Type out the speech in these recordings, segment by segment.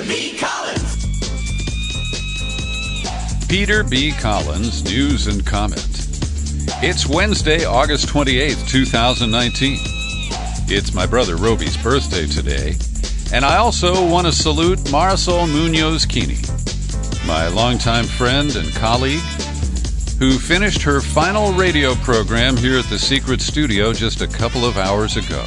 B. Collins. Peter B. Collins, News and Comment. It's Wednesday, August 28th, 2019. It's my brother Roby's birthday today, and I also want to salute Marisol Munoz-Kini, my longtime friend and colleague, who finished her final radio program here at the Secret Studio just a couple of hours ago.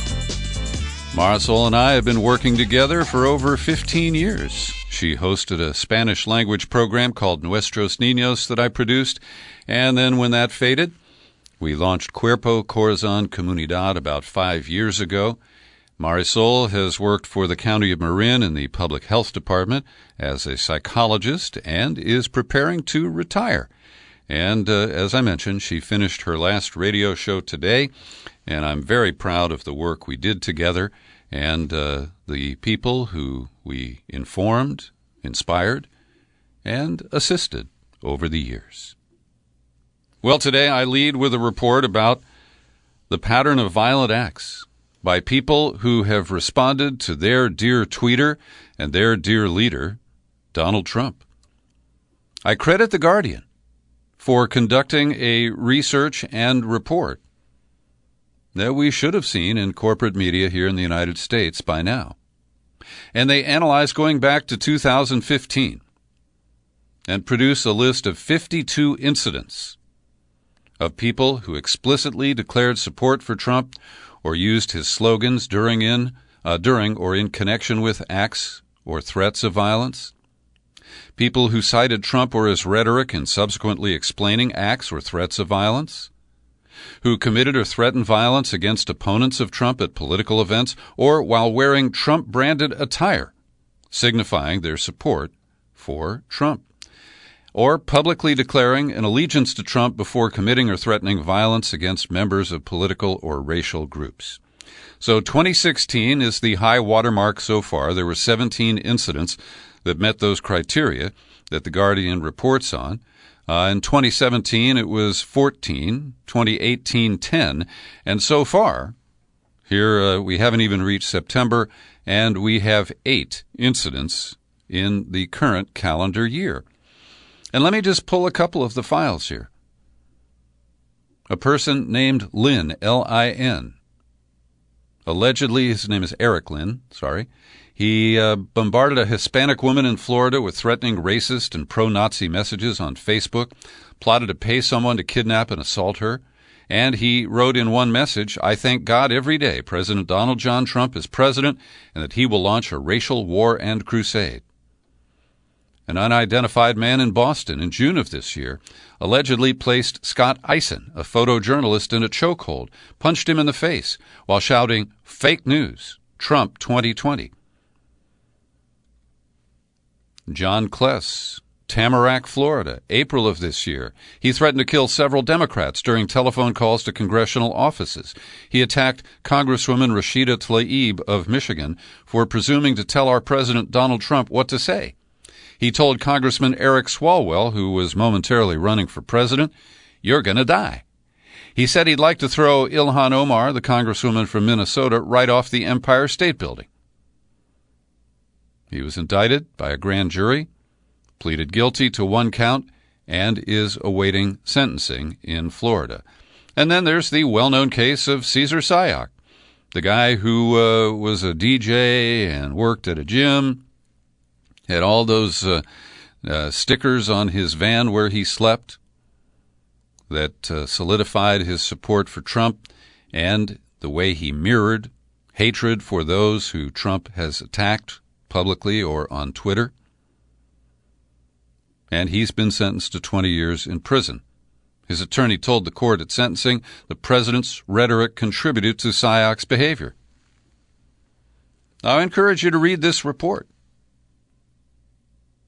Marisol and I have been working together for over 15 years. She hosted a Spanish-language program called Westeros Ninos that I produced, and then when that faded, we launched Cuerpo Corazon Comunidad about 5 years ago. Marisol has worked for the County of Marin in the Public Health Department as a psychologist and is preparing to retire. And as I mentioned, she finished her last radio show today, and I'm very proud of the work we did together and the people who we informed, inspired, and assisted over the years. Well, today I lead with a report about the pattern of violent acts by people who have responded to their dear tweeter and their dear leader, Donald Trump. I credit The Guardian for conducting a research and report that we should have seen in corporate media here in the United States by now. And they analyzed going back to 2015 and produced a list of 52 incidents of people who explicitly declared support for Trump or used his slogans during or in connection with acts or threats of violence. People who cited Trump or his rhetoric in subsequently explaining acts or threats of violence. Who committed or threatened violence against opponents of Trump at political events or while wearing Trump-branded attire, signifying their support for Trump. Or publicly declaring an allegiance to Trump before committing or threatening violence against members of political or racial groups. So 2016 is the high watermark so far. There were 17 incidents that met those criteria that The Guardian reports on. In 2017, it was 14, 2018, 10, and so far, here we haven't even reached September, and we have 8 incidents in the current calendar year. And let me just pull a couple of the files here. A person named Lynn, L-I-N. Allegedly, his name is Eric Lynn, He bombarded a Hispanic woman in Florida with threatening racist and pro-Nazi messages on Facebook, plotted to pay someone to kidnap and assault her, and he wrote in one message, "I thank God every day President Donald John Trump is president and that he will launch a racial war and crusade." An unidentified man in Boston in June of this year allegedly placed Scott Eisen, a photojournalist, in a chokehold, punched him in the face while shouting, "Fake news, Trump 2020. John Kless, Tamarack, Florida, April of this year. He threatened to kill several Democrats during telephone calls to congressional offices. He attacked Congresswoman Rashida Tlaib of Michigan for presuming to tell our President Donald Trump what to say. He told Congressman Eric Swalwell, who was momentarily running for president, "You're going to die." He said he'd like to throw Ilhan Omar, the congresswoman from Minnesota, right off the Empire State Building. He was indicted by a grand jury, pleaded guilty to 1 count, and is awaiting sentencing in Florida. And then there's the well-known case of Cesar Sayoc, the guy who was a DJ and worked at a gym, had all those stickers on his van where he slept that solidified his support for Trump and the way he mirrored hatred for those who Trump has attacked publicly or on Twitter. And he's been sentenced to 20 years in prison. His attorney told the court at sentencing the president's rhetoric contributed to Sayoc's behavior. I encourage you to read this report.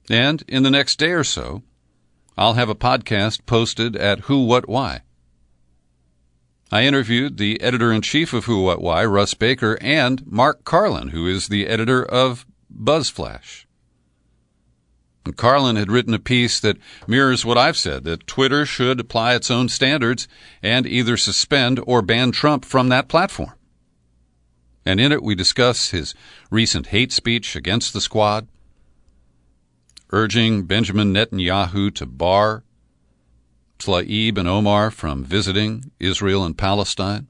And in the next day or so, I'll have a podcast posted at Who, What, Why. I interviewed the editor-in-chief of Who, What, Why, Russ Baker, and Mark Carlin, who is the editor of BuzzFlash. And Carlin had written a piece that mirrors what I've said, that Twitter should apply its own standards and either suspend or ban Trump from that platform. And in it we discuss his recent hate speech against the Squad, urging Benjamin Netanyahu to bar Tlaib and Omar from visiting Israel and Palestine.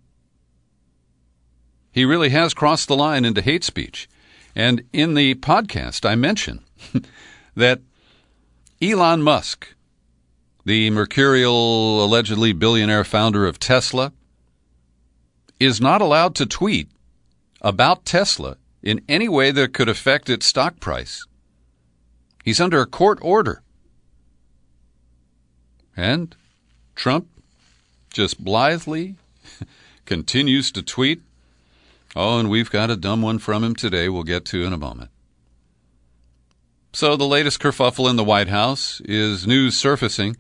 He really has crossed the line into hate speech. And in the podcast, I mentioned that Elon Musk, the mercurial, allegedly billionaire founder of Tesla, is not allowed to tweet about Tesla in any way that could affect its stock price. He's under a court order. And Trump just blithely continues to tweet. Oh, and we've got a dumb one from him today we'll get to in a moment. So the latest kerfuffle in the White House is news surfacing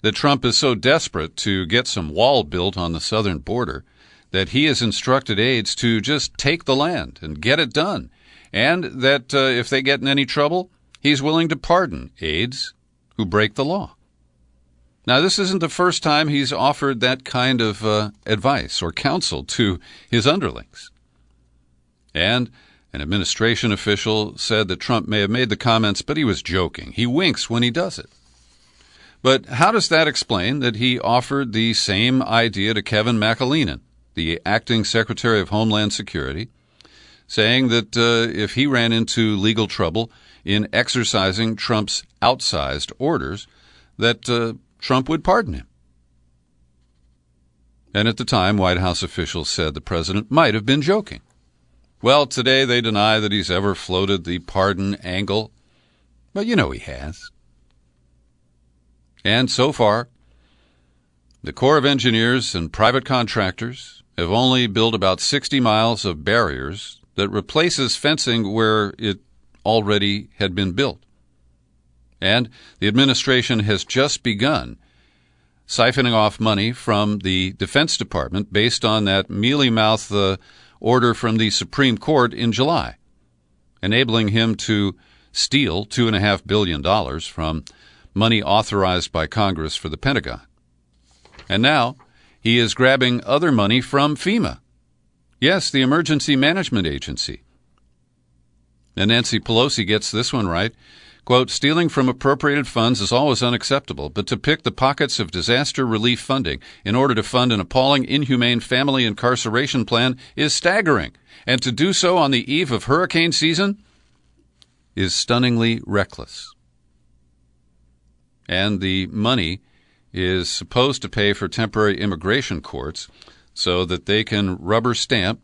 that Trump is so desperate to get some wall built on the southern border that he has instructed aides to just take the land and get it done, and that if they get in any trouble, he's willing to pardon aides who break the law. Now, this isn't the first time he's offered that kind of advice or counsel to his underlings. And an administration official said that Trump may have made the comments, but he was joking. He winks when he does it. But how does that explain that he offered the same idea to Kevin McAleenan, the acting Secretary of Homeland Security, saying that if he ran into legal trouble in exercising Trump's outsized orders, that Trump would pardon him? And at the time, White House officials said the president might have been joking. Well, today they deny that he's ever floated the pardon angle, but you know he has. And so far, the Corps of Engineers and private contractors have only built about 60 miles of barriers that replaces fencing where it already had been built. And the administration has just begun siphoning off money from the Defense Department based on that mealy-mouthed order from the Supreme Court in July, enabling him to steal $2.5 billion from money authorized by Congress for the Pentagon. And now he is grabbing other money from FEMA. Yes, the Emergency Management Agency. And Nancy Pelosi gets this one right. Quote, stealing from appropriated funds is always unacceptable, but to pick the pockets of disaster relief funding in order to fund an appalling, inhumane family incarceration plan is staggering. And to do so on the eve of hurricane season is stunningly reckless. And the money is supposed to pay for temporary immigration courts so that they can rubber stamp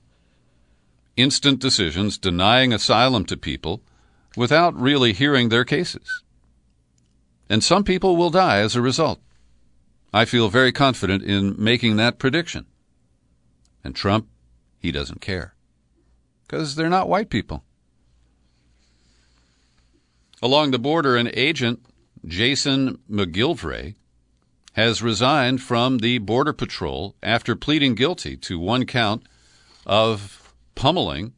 instant decisions denying asylum to people without really hearing their cases. And some people will die as a result. I feel very confident in making that prediction. And Trump, he doesn't care. Because they're not white people. Along the border, an agent, Jason McGilvray, has resigned from the Border Patrol after pleading guilty to one count of pummeling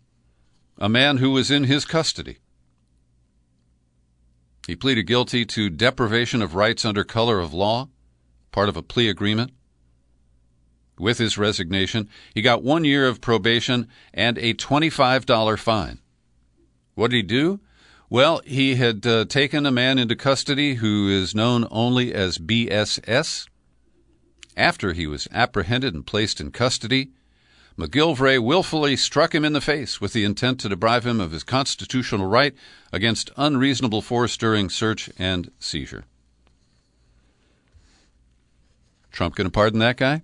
a man who was in his custody. He pleaded guilty to deprivation of rights under color of law, part of a plea agreement. With his resignation, he got 1 year of probation and a $25 fine. What did he do? Well, he had taken a man into custody who is known only as BSS. After he was apprehended and placed in custody, McGilvray willfully struck him in the face with the intent to deprive him of his constitutional right against unreasonable force during search and seizure. Trump going to pardon that guy?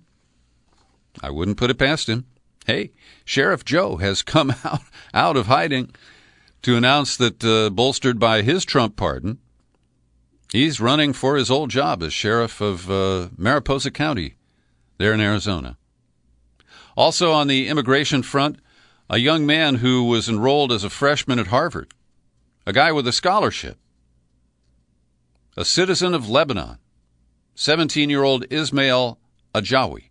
I wouldn't put it past him. Hey, Sheriff Joe has come out of hiding to announce that, bolstered by his Trump pardon, he's running for his old job as sheriff of Mariposa County there in Arizona. Also on the immigration front, a young man who was enrolled as a freshman at Harvard, a guy with a scholarship, a citizen of Lebanon, 17-year-old Ismail Ajawi,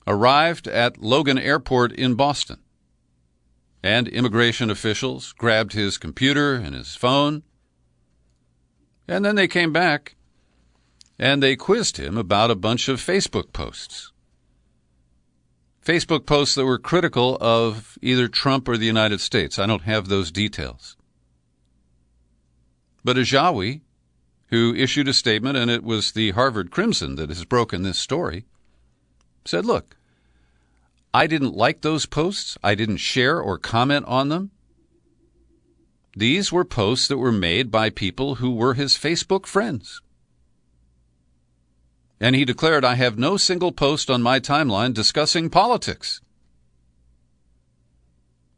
arrived at Logan Airport in Boston, and immigration officials grabbed his computer and his phone, and then they came back and they quizzed him about a bunch of Facebook posts. Facebook posts that were critical of either Trump or the United States. I don't have those details. But Ajawi, who issued a statement, and it was the Harvard Crimson that has broken this story, said, look, I didn't like those posts. I didn't share or comment on them. These were posts that were made by people who were his Facebook friends. And he declared, I have no single post on my timeline discussing politics.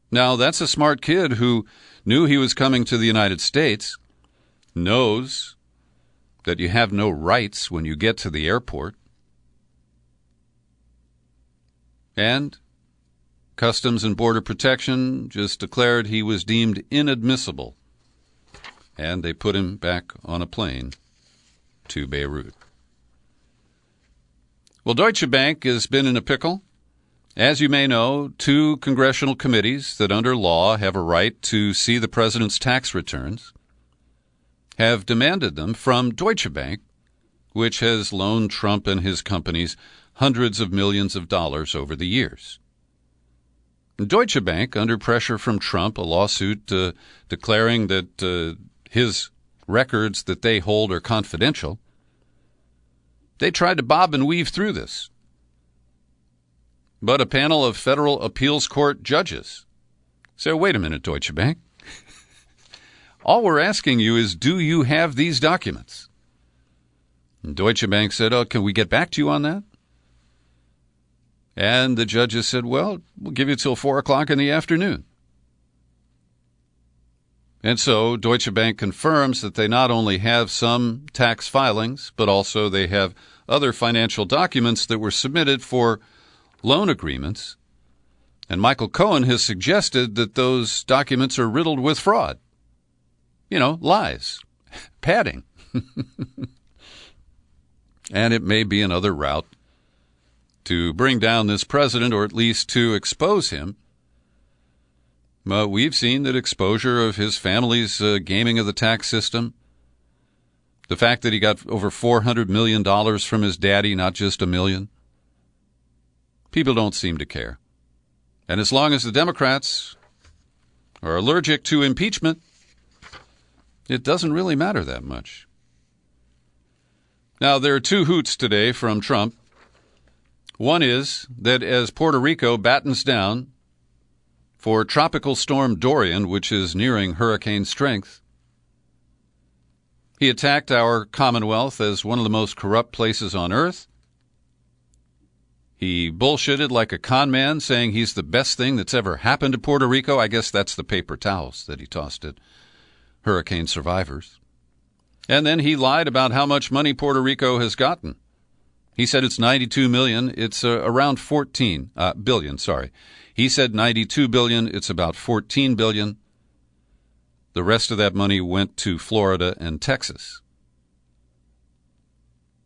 Now, that's a smart kid who knew he was coming to the United States, knows that you have no rights when you get to the airport, and Customs and Border Protection just declared he was deemed inadmissible, and they put him back on a plane to Beirut. Well, Deutsche Bank has been in a pickle. As you may know, 2 congressional committees that under law have a right to see the president's tax returns have demanded them from Deutsche Bank, which has loaned Trump and his companies hundreds of millions of dollars over the years. Deutsche Bank, under pressure from Trump, a lawsuit declaring that his records that they hold are confidential, they tried to bob and weave through this. But a panel of federal appeals court judges said, wait a minute, Deutsche Bank. All we're asking you is, do you have these documents? And Deutsche Bank said, oh, can we get back to you on that? And the judges said, well, we'll give you till 4 o'clock in the afternoon. And so Deutsche Bank confirms that they not only have some tax filings, but also they have other financial documents that were submitted for loan agreements. And Michael Cohen has suggested that those documents are riddled with fraud. You know, lies, padding. And it may be another route to bring down this president, or at least to expose him. We've seen that exposure of his family's gaming of the tax system, the fact that he got over $400 million from his daddy, not just $1 million. People don't seem to care. And as long as the Democrats are allergic to impeachment, it doesn't really matter that much. Now, there are 2 hoots today from Trump. One is that as Puerto Rico battens down for Tropical Storm Dorian, which is nearing hurricane strength, he attacked our Commonwealth as one of the most corrupt places on earth. He bullshitted like a con man, saying he's the best thing that's ever happened to Puerto Rico. I guess that's the paper towels that he tossed at hurricane survivors. And then he lied about how much money Puerto Rico has gotten. He said it's $92 million. It's around $14 billion. Sorry. He said $92 billion. It's about $14 billion. The rest of that money went to Florida and Texas.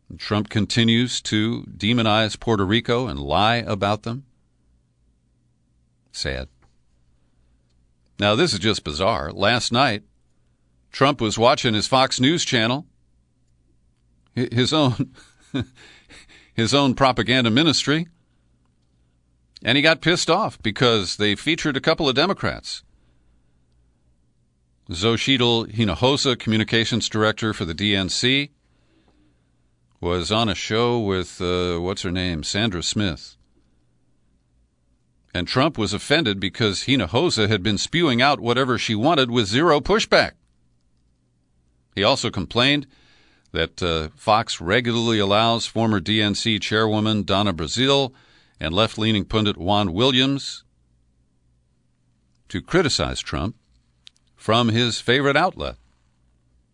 And Trump continues to demonize Puerto Rico and lie about them. Sad. Now, this is just bizarre. Last night, Trump was watching his Fox News channel, his own propaganda ministry, and he got pissed off because they featured a couple of Democrats. Xochitl Hinojosa, communications director for the DNC, was on a show with, what's her name, Sandra Smith. And Trump was offended because Hinojosa had been spewing out whatever she wanted with zero pushback. He also complained that Fox regularly allows former DNC chairwoman Donna Brazile and left-leaning pundit Juan Williams to criticize Trump from his favorite outlet.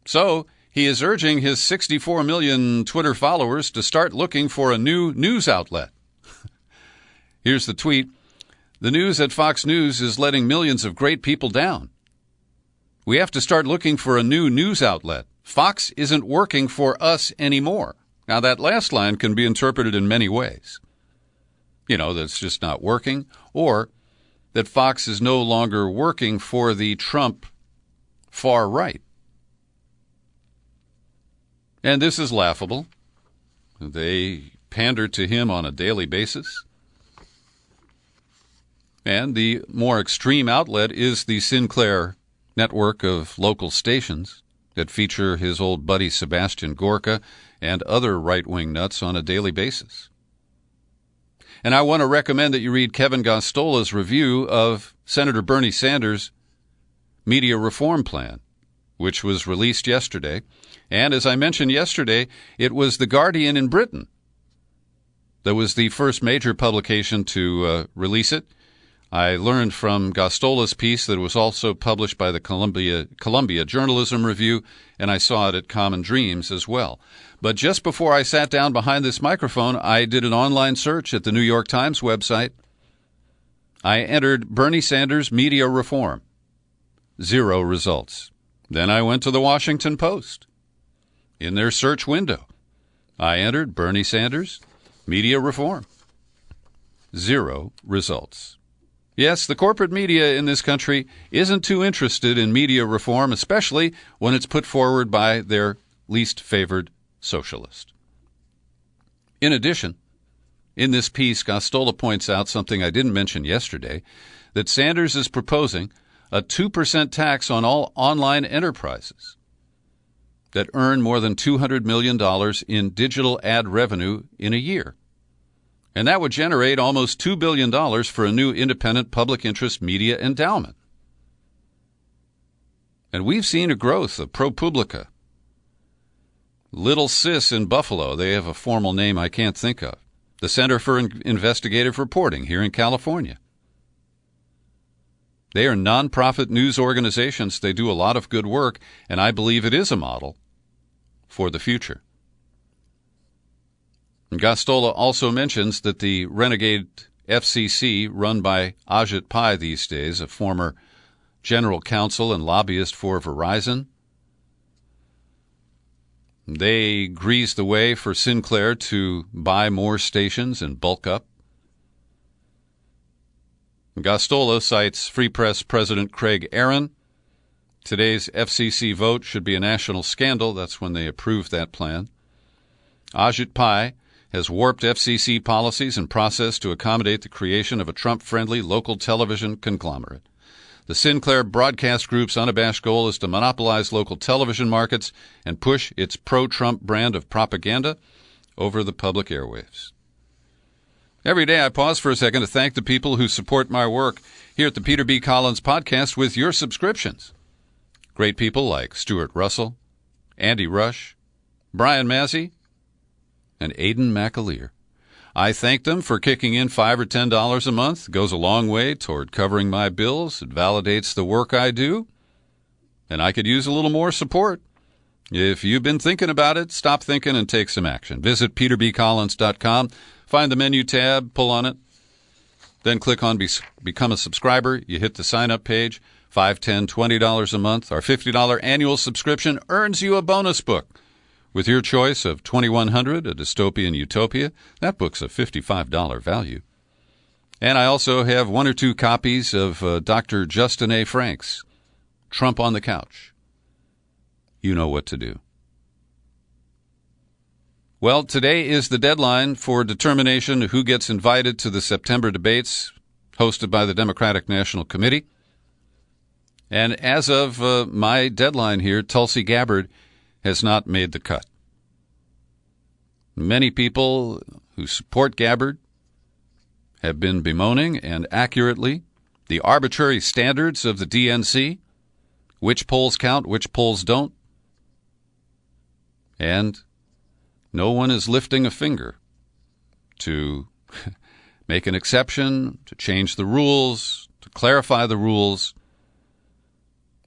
So he is urging his 64 million Twitter followers to start looking for a new news outlet. Here's the tweet. The news at Fox News is letting millions of great people down. We have to start looking for a new news outlet. Fox isn't working for us anymore. Now, that last line can be interpreted in many ways. You know, that it's just not working, or that Fox is no longer working for the Trump far right. And this is laughable. They pander to him on a daily basis. And the more extreme outlet is the Sinclair network of local stations. that feature his old buddy Sebastian Gorka and other right-wing nuts on a daily basis. And I want to recommend that you read Kevin Gostola's review of Senator Bernie Sanders' media reform plan, which was released yesterday. And as I mentioned yesterday, it was The Guardian in Britain that was the first major publication to release it. I learned from Gostola's piece that it was also published by the Columbia Journalism Review, and I saw it at Common Dreams as well. But just before I sat down behind this microphone, I did an online search at the New York Times website. I entered Bernie Sanders media reform. 0 results. Then I went to the Washington Post. In their search window, I entered Bernie Sanders media reform. 0 results. Yes, the corporate media in this country isn't too interested in media reform, especially when it's put forward by their least favored socialist. In addition, in this piece, Gostola points out something I didn't mention yesterday, that Sanders is proposing a 2% tax on all online enterprises that earn more than $200 million in digital ad revenue in a year. And that would generate almost $2 billion for a new independent public interest media endowment. And we've seen a growth of ProPublica. Little Sis in Buffalo, they have a formal name I can't think of. The Center for Investigative Reporting here in California. They are nonprofit news organizations. They do a lot of good work, and I believe it is a model for the future. Gostola also mentions that the renegade FCC, run by Ajit Pai these days, a former general counsel and lobbyist for Verizon, they greased the way for Sinclair to buy more stations and bulk up. Gostola cites Free Press President Craig Aaron. Today's FCC vote should be a national scandal. That's when they approved that plan. Ajit Pai has warped FCC policies and process to accommodate the creation of a Trump-friendly local television conglomerate. The Sinclair Broadcast Group's unabashed goal is to monopolize local television markets and push its pro-Trump brand of propaganda over the public airwaves. Every day I pause for a second to thank the people who support my work here at the Peter B. Collins Podcast with your subscriptions. Great people like Stuart Russell, Andy Rush, Brian Massey, and Aidan McAleer. I thank them for kicking in $5 or $10 a month. It goes a long way toward covering my bills. It validates the work I do, and I could use a little more support. If you've been thinking about it, stop thinking and take some action. Visit peterbcollins.com, find the menu tab, pull on it, then click on Become a Subscriber. You hit the sign-up page, $5, $10, $20 a month. Our $50 annual subscription earns you a bonus book. With your choice of 2100, A Dystopian Utopia, that book's a $55 value. And I also have 1 or 2 copies of Dr. Justin A. Frank's Trump on the Couch. You know what to do. Well, today is the deadline for determination who gets invited to the September debates hosted by the Democratic National Committee. And as of my deadline here, Tulsi Gabbard has not made the cut. Many people who support Gabbard have been bemoaning, and accurately, the arbitrary standards of the DNC, which polls count, which polls don't, and no one is lifting a finger to make an exception, to change the rules, to clarify the rules.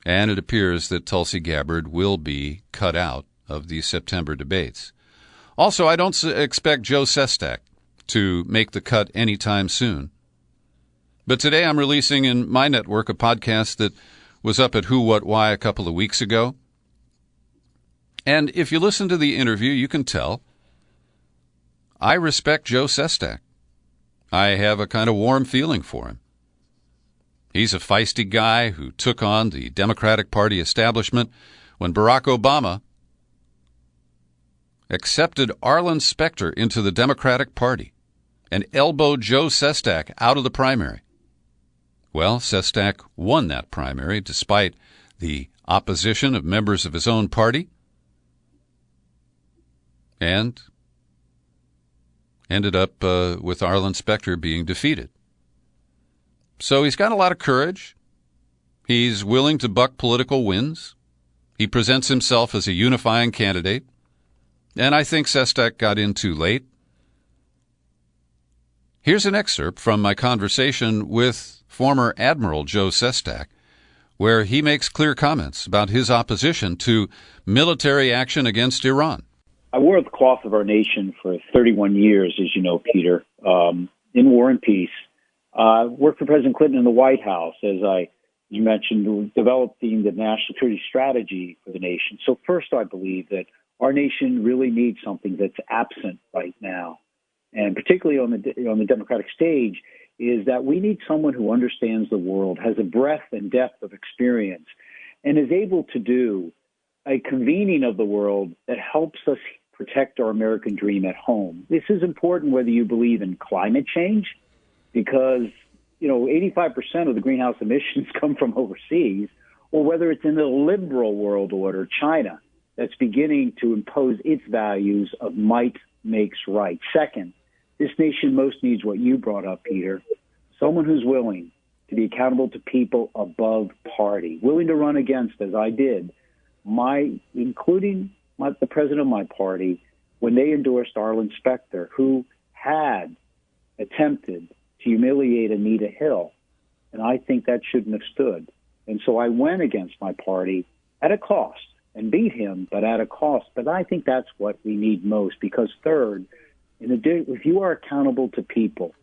And it appears that Tulsi Gabbard will be cut out of the September debates. Also, I don't expect Joe Sestak to make the cut anytime soon. But today I'm releasing in my network a podcast that was up at Who, What, Why a couple of weeks ago. And if you listen to the interview, you can tell I respect Joe Sestak. I have a kind of warm feeling for him. He's a feisty guy who took on the Democratic Party establishment when Barack Obama accepted Arlen Specter into the Democratic Party and elbowed Joe Sestak out of the primary. Well, Sestak won that primary despite the opposition of members of his own party, and ended up with Arlen Specter being defeated. So he's got a lot of courage. He's willing to buck political winds. He presents himself as a unifying candidate. And I think Sestak got in too late. Here's an excerpt from my conversation with former Admiral Joe Sestak, where he makes clear comments about his opposition to military action against Iran. I wore the cloth of our nation for 31 years, as you know, Peter, in war and peace. Worked for President Clinton in the White House, as you mentioned, developing the national security strategy for the nation. So first, I believe that our nation really needs something that's absent right now, and particularly on the Democratic stage, is that we need someone who understands the world, has a breadth and depth of experience, and is able to do a convening of the world that helps us protect our American dream at home. This is important whether you believe in climate change, because 85% of the greenhouse emissions come from overseas, or whether it's in the liberal world order, China, that's beginning to impose its values of might makes right. Second, this nation most needs what you brought up, Peter, someone who's willing to be accountable to people above party, willing to run against, as I did, the president of my party, when they endorsed Arlen Specter, who had attempted to humiliate Anita Hill. And I think that shouldn't have stood. And so I went against my party at a cost and beat him, but at a cost. But I think that's what we need most, because third, if you are accountable to people,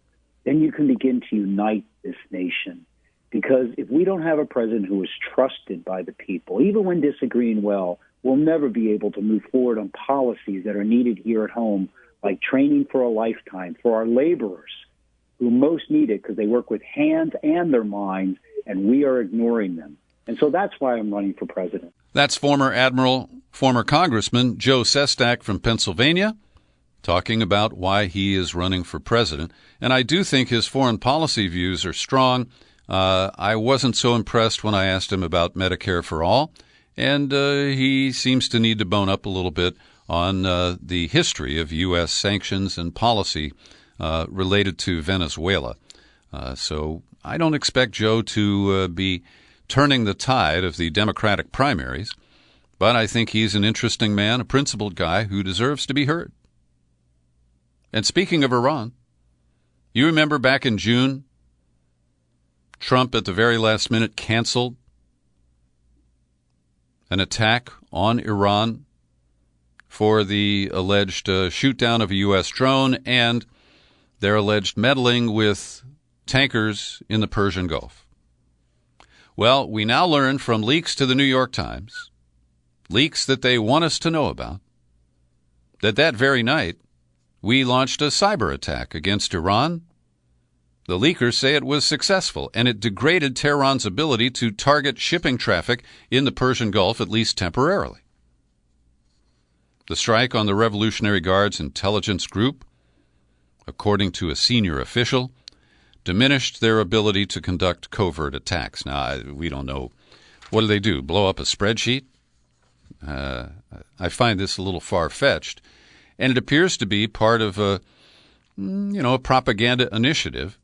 then you can begin to unite this nation. Because if we don't have a president who is trusted by the people, even when disagreeing we'll never be able to move forward on policies that are needed here at home, like training for a lifetime for our laborers who most need it because they work with hands and their minds, and we are ignoring them. And so that's why I'm running for president. That's former Admiral, former Congressman Joe Sestak from Pennsylvania, talking about why he is running for president. And I do think his foreign policy views are strong. I wasn't so impressed when I asked him about Medicare for All, and he seems to need to bone up a little bit on the history of U.S. sanctions and policy related to Venezuela. So I don't expect Joe to be turning the tide of the Democratic primaries, but I think he's an interesting man, a principled guy who deserves to be heard. And speaking of Iran, you remember back in June, Trump at the very last minute canceled an attack on Iran for the alleged shoot-down of a U.S. drone and their alleged meddling with tankers in the Persian Gulf. Well, we now learn from leaks to the New York Times, leaks that they want us to know about, that very night we launched a cyber attack against Iran. The leakers say it was successful, and it degraded Tehran's ability to target shipping traffic in the Persian Gulf, at least temporarily. The strike on the Revolutionary Guard's intelligence group, according to a senior official, diminished their ability to conduct covert attacks. Now, we don't know. What do? Blow up a spreadsheet? I find this a little far-fetched, and it appears to be part of a propaganda initiative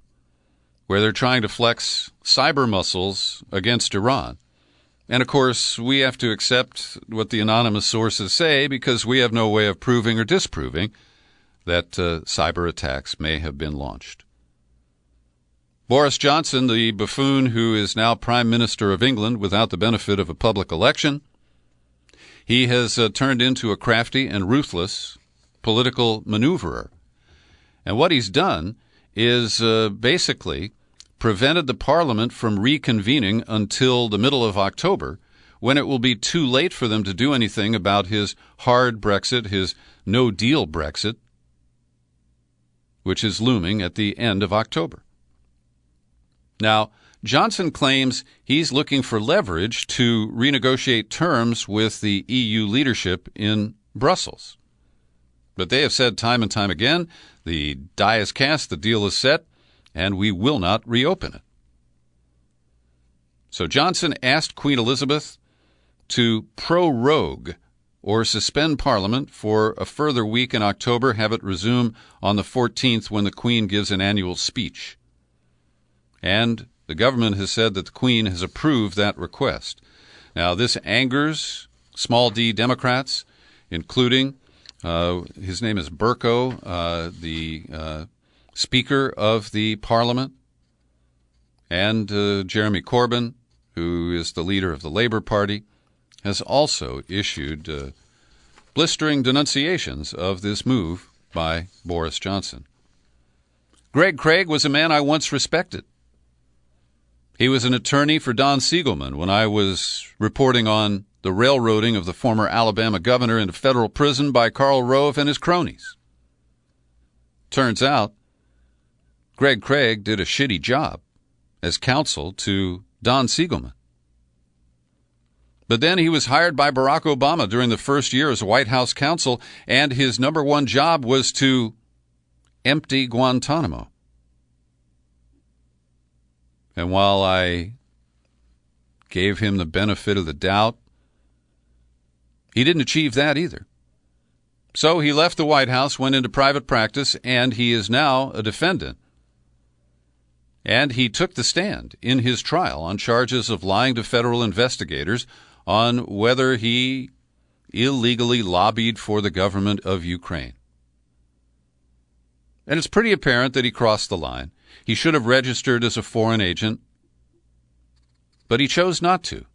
where they're trying to flex cyber muscles against Iran. And, of course, we have to accept what the anonymous sources say because we have no way of proving or disproving that cyber attacks may have been launched. Boris Johnson, the buffoon who is now Prime Minister of England without the benefit of a public election, he has turned into a crafty and ruthless political maneuverer. And what he's done is basically prevented the Parliament from reconvening until the middle of October, when it will be too late for them to do anything about his hard Brexit, his no-deal Brexit, which is looming at the end of October. Now, Johnson claims he's looking for leverage to renegotiate terms with the EU leadership in Brussels. But they have said time and time again, the die is cast, the deal is set, and we will not reopen it. So Johnson asked Queen Elizabeth to prorogue or suspend Parliament for a further week in October, have it resume on the 14th when the Queen gives an annual speech. And the government has said that the Queen has approved that request. Now, this angers small d Democrats, including, his name is Burko, the Speaker of the Parliament, and Jeremy Corbyn, who is the leader of the Labour Party, has also issued blistering denunciations of this move by Boris Johnson. Greg Craig was a man I once respected. He was an attorney for Don Siegelman when I was reporting on the railroading of the former Alabama governor into federal prison by Karl Rove and his cronies. Turns out, Greg Craig did a shitty job as counsel to Don Siegelman. But then he was hired by Barack Obama during the first year as White House counsel, and his number one job was to empty Guantanamo. And while I gave him the benefit of the doubt, he didn't achieve that either. So he left the White House, went into private practice, and he is now a defendant. And he took the stand in his trial on charges of lying to federal investigators on whether he illegally lobbied for the government of Ukraine. And it's pretty apparent that he crossed the line. He should have registered as a foreign agent, but he chose not to.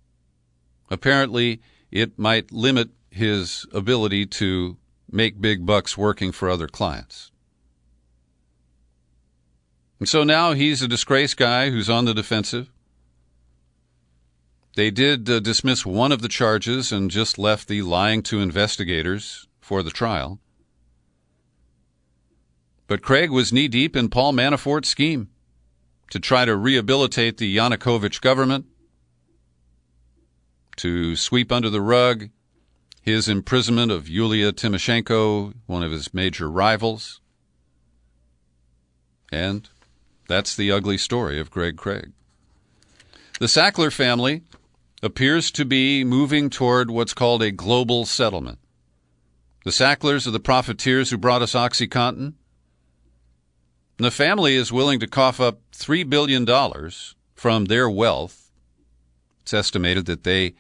Apparently, it might limit his ability to make big bucks working for other clients. And so now he's a disgraced guy who's on the defensive. They did dismiss one of the charges and just left the lying to investigators for the trial. But Craig was knee-deep in Paul Manafort's scheme to try to rehabilitate the Yanukovych government, to sweep under the rug his imprisonment of Yulia Tymoshenko, one of his major rivals. And that's the ugly story of Greg Craig. The Sackler family appears to be moving toward what's called a global settlement. The Sacklers are the profiteers who brought us OxyContin. And the family is willing to cough up $3 billion from their wealth. It's estimated that they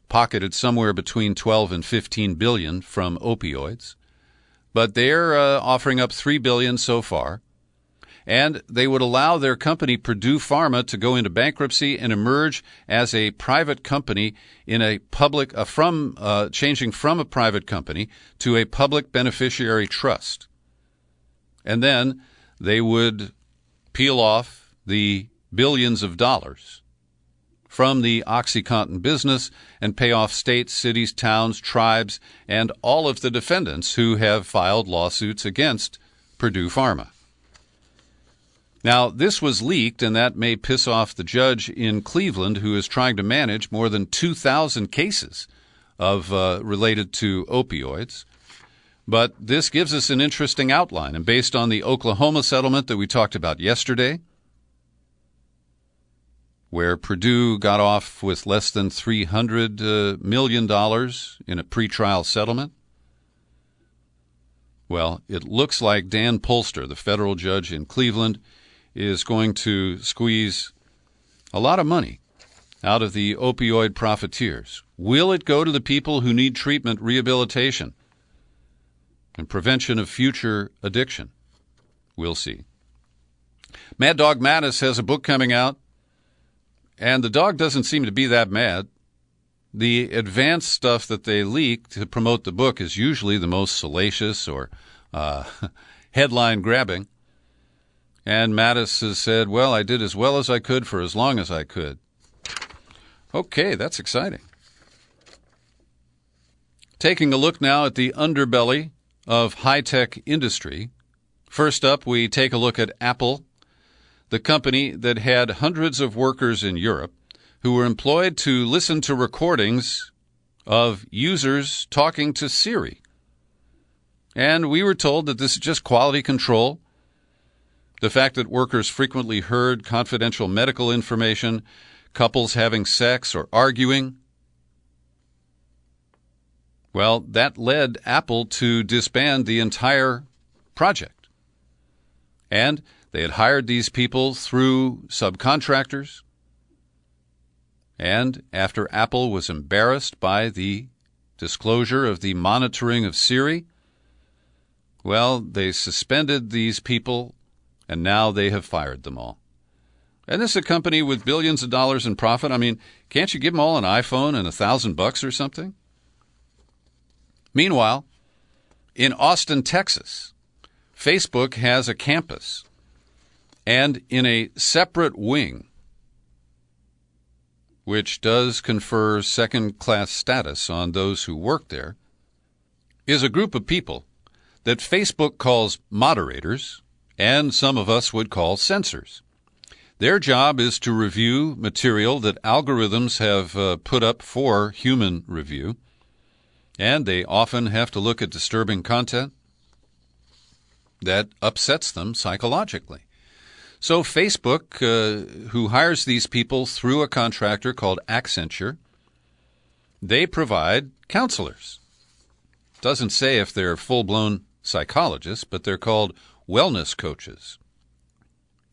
pocketed somewhere between 12 and 15 billion from opioids. But they're offering up $3 billion so far. And they would allow their company, Purdue Pharma, to go into bankruptcy and emerge as a private company in a public, changing from a private company to a public beneficiary trust. And then they would peel off the billions of dollars from the OxyContin business and pay off states, cities, towns, tribes, and all of the defendants who have filed lawsuits against Purdue Pharma. Now, this was leaked, and that may piss off the judge in Cleveland who is trying to manage more than 2,000 cases of related to opioids. But this gives us an interesting outline, and based on the Oklahoma settlement that we talked about yesterday, where Purdue got off with less than $300 million in a pretrial settlement, well, it looks like Dan Polster, the federal judge in Cleveland, is going to squeeze a lot of money out of the opioid profiteers. Will it go to the people who need treatment, rehabilitation, and prevention of future addiction? We'll see. Mad Dog Mattis has a book coming out, and the dog doesn't seem to be that mad. The advanced stuff that they leak to promote the book is usually the most salacious or headline-grabbing. And Mattis has said, well, I did as well as I could for as long as I could. Okay, that's exciting. Taking a look now at the underbelly of high-tech industry. First up, we take a look at Apple, the company that had hundreds of workers in Europe who were employed to listen to recordings of users talking to Siri. And we were told that this is just quality control. The fact that workers frequently heard confidential medical information, couples having sex or arguing, Well, that led Apple to disband the entire project. And they had hired these people through subcontractors. And after Apple was embarrassed by the disclosure of the monitoring of Siri, well, they suspended these people, and now they have fired them all. And this is a company with billions of dollars in profit. I mean, can't you give them all an iPhone and $1,000 or something? Meanwhile, in Austin, Texas, Facebook has a campus, and in a separate wing, which does confer second-class status on those who work there, is a group of people that Facebook calls moderators, and some of us would call censors. Their job is to review material that algorithms have put up for human review, and they often have to look at disturbing content that upsets them psychologically. So Facebook, who hires these people through a contractor called Accenture, they provide counselors. Doesn't say if they're full-blown psychologists, but they're called wellness coaches.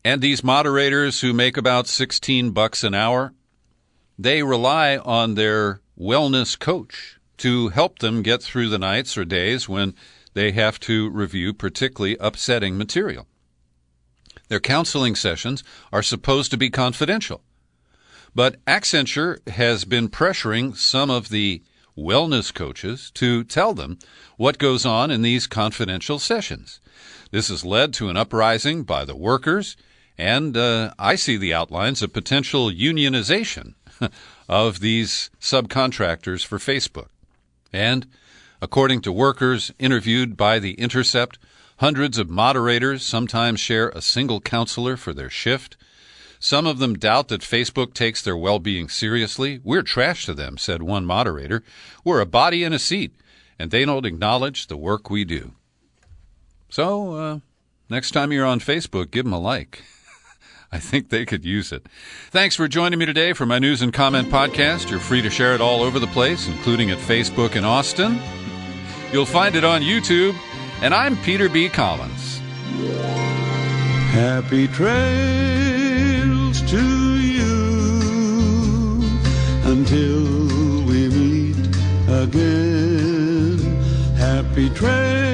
And these moderators who make about $16 an hour, they rely on their wellness coach to help them get through the nights or days when they have to review particularly upsetting material. Their counseling sessions are supposed to be confidential. But Accenture has been pressuring some of the wellness coaches to tell them what goes on in these confidential sessions. This has led to an uprising by the workers, and I see the outlines of potential unionization of these subcontractors for Facebook. And according to workers interviewed by The Intercept, hundreds of moderators sometimes share a single counselor for their shift. Some of them doubt that Facebook takes their well-being seriously. We're trash to them, said one moderator. We're a body in a seat, and they don't acknowledge the work we do. So, next time you're on Facebook, give them a like. I think they could use it. Thanks for joining me today for my News and Comment podcast. You're free to share it all over the place, including at Facebook in Austin. You'll find it on YouTube. And I'm Peter B. Collins. Happy trails to you until we meet again. Happy trails.